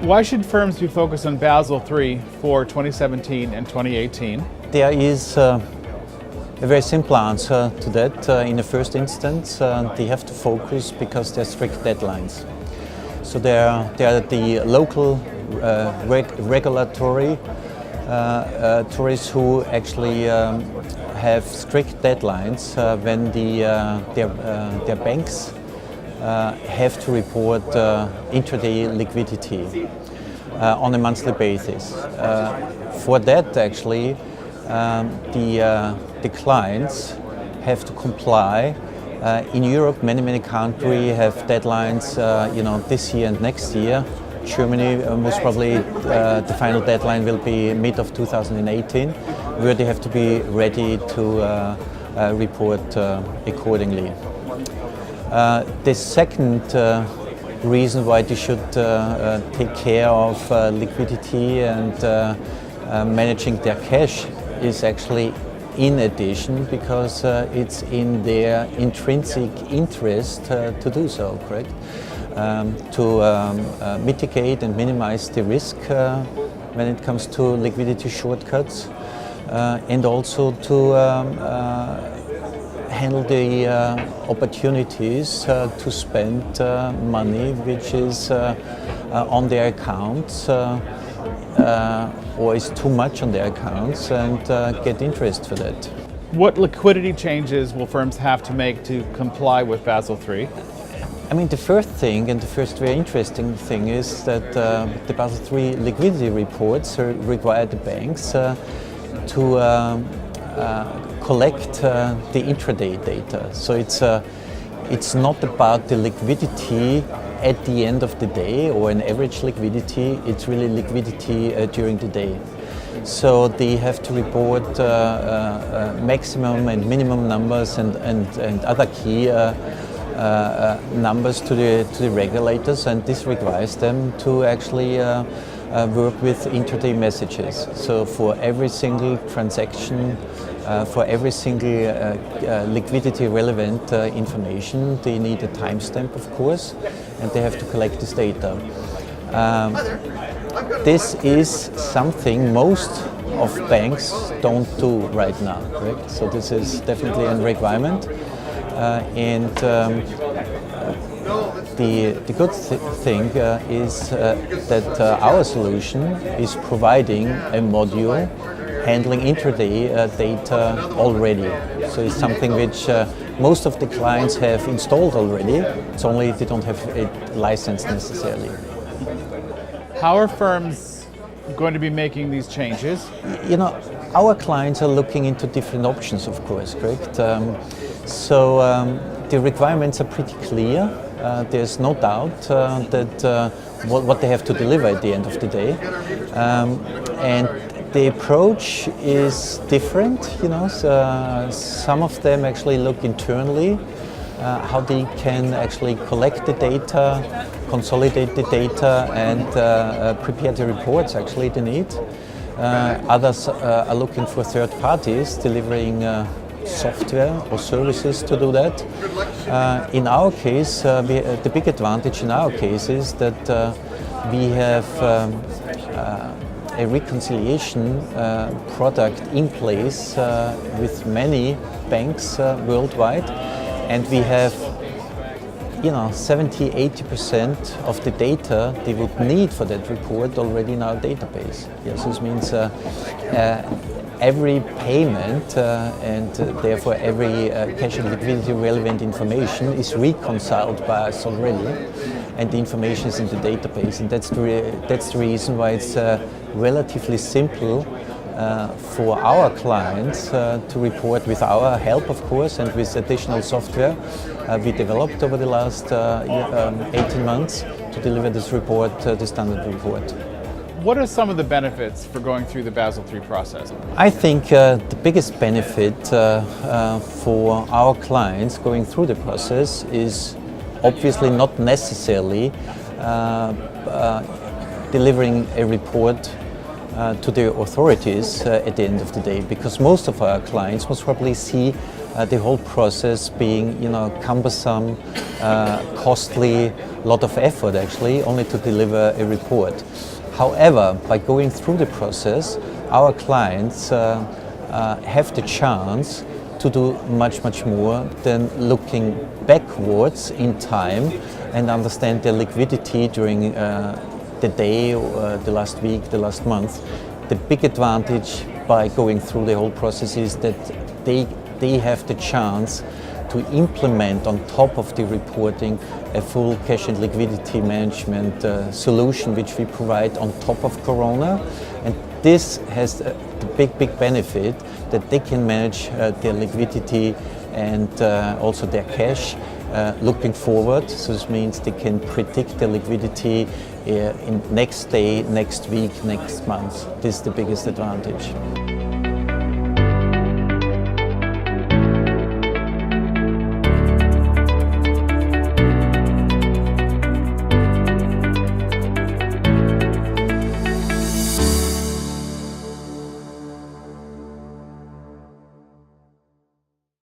Why should firms be focused on Basel III for 2017 and 2018? There is a very simple answer to that. In the first instance, they have to focus because there are strict deadlines. So there are the local regulatory authorities who actually have strict deadlines when their banks have to report intraday liquidity on a monthly basis. For that, actually, the clients have to comply. In Europe, many countries have deadlines, this year and next year. Germany, most probably, the final deadline will be mid of 2018, where they have to be ready to report accordingly. The second reason why they should take care of liquidity and managing their cash is actually in addition because it's in their intrinsic interest to do so, correct? To mitigate and minimize the risk when it comes to liquidity shortcuts and also to handle the opportunities to spend money which is on their accounts or is too much on their accounts and get interest for that. What liquidity changes will firms have to make to comply with Basel III? I mean, the first thing and the first very interesting thing is that the Basel III liquidity reports require the banks to collect the intraday data. So it's not about the liquidity at the end of the day or an average liquidity, it's really liquidity during the day. So they have to report maximum and minimum numbers and other key numbers to the regulators, and this requires them to actually work with intraday messages. So for every single transaction, for every single liquidity relevant information, they need a timestamp, of course, and they have to collect this data. This is something most of banks don't do right now, correct? So this is definitely a requirement. The good thing is that our solution is providing a module handling intraday data already. So it's something which most of the clients have installed already. It's only they don't have a license necessarily. How are firms going to be making these changes? Our clients are looking into different options, of course, correct? The requirements are pretty clear. There's no doubt that what they have to deliver at the end of the day. And the approach is different, so some of them actually look internally, how they can actually collect the data, consolidate the data and prepare the reports actually they need. Others are looking for third parties delivering software or services to do that. In our case, the big advantage in our case is that we have a reconciliation product in place with many banks worldwide, and we have 70–80% of the data they would need for that report already in our database. Yes, this means every payment and therefore every cash and liquidity relevant information is reconciled by us already, and the information is in the database, and that's the reason why it's relatively simple for our clients to report with our help, of course, and with additional software we developed over the last 18 months to deliver this report, the standard report. What are some of the benefits for going through the Basel III process? I think the biggest benefit for our clients going through the process is obviously not necessarily delivering a report to the authorities at the end of the day, because most of our clients most probably see the whole process being, cumbersome, costly, lot of effort actually, only to deliver a report. However, by going through the process, our clients have the chance to do much more than looking backwards in time and understand their liquidity during the day, or the last week, the last month. The big advantage by going through the whole process is that they have the chance to implement on top of the reporting a full cash and liquidity management solution which we provide on top of Corona. And this has the big benefit that they can manage their liquidity and also their cash looking forward. So this means they can predict their liquidity in next day, next week, next month. This is the biggest advantage.